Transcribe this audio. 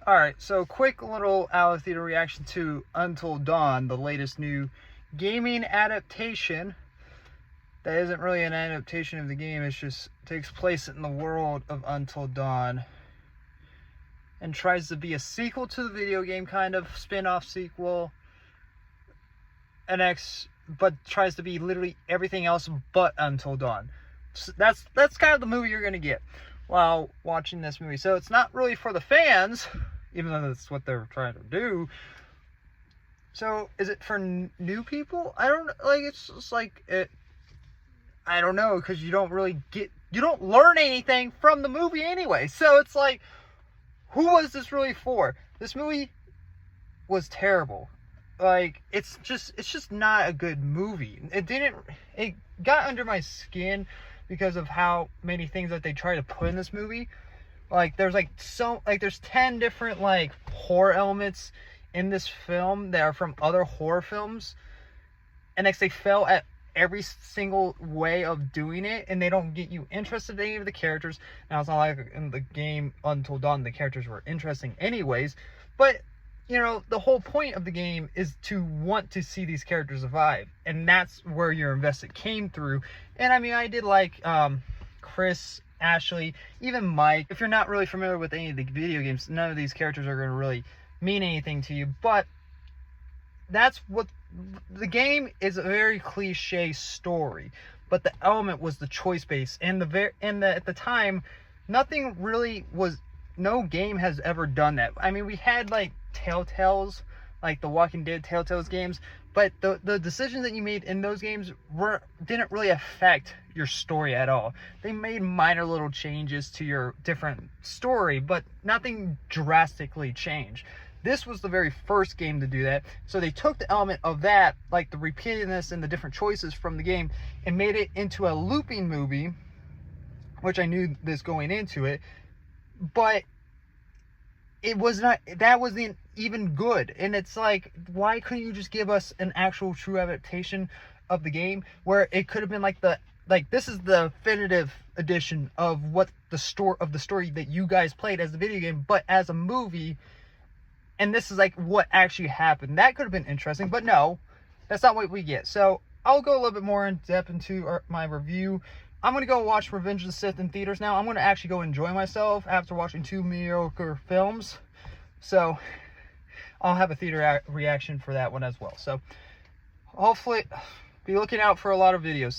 Alright, so quick little out of theater reaction to Until Dawn, the latest new gaming adaptation. That isn't really an adaptation of the game, it just takes place in the world of Until Dawn. And tries to be a sequel to the video game, kind of spin-off sequel. But tries to be literally everything else but Until Dawn. So that's kind of the movie you're gonna get while watching this movie. So it's not really for the fans, even though that's what they're trying to do. So is it for new people? I don't like. It's just like it. I don't know, because you don't learn anything from the movie anyway. So it's like, who was this really for? This movie was terrible. Like, it's just not a good movie. It got under my skin because of how many things that they try to put in this movie. Like, there's 10 different like horror elements in this film that are from other horror films, and they fail at every single way of doing it, and they don't get you interested in any of the characters. Now, it's not like in the game Until Dawn the characters were interesting anyways, but you know, the whole point of the game is to want to see these characters survive, and that's where your invested came through. And I mean, I did like Chris, Ashley, even Mike. If you're not really familiar with any of the video games, none of these characters are going to really mean anything to you, but that's what the game is. A very cliche story, but the element was the choice base, and at the time, nothing really was. No game has ever done that. I mean, we had like Telltale's, like the Walking Dead Telltale's games, but the decisions that you made in those games didn't really affect your story at all. They made minor little changes to your different story, but nothing drastically changed. This was the very first game to do that, so they took the element of that, like the repeatedness and the different choices from the game, and made it into a looping movie, which I knew this going into it, but it was not, that wasn't even good. And it's like, why couldn't you just give us an actual true adaptation of the game, where it could have been like this is the definitive edition of what the story that you guys played as the video game, but as a movie, and this is like what actually happened. That could have been interesting, but no, that's not what we get. So I'll go a little bit more in depth into my review. I'm going to go watch Revenge of the Sith in theaters now. I'm going to actually go enjoy myself after watching 2 mediocre films. So I'll have a theater reaction for that one as well. So hopefully be looking out for a lot of videos.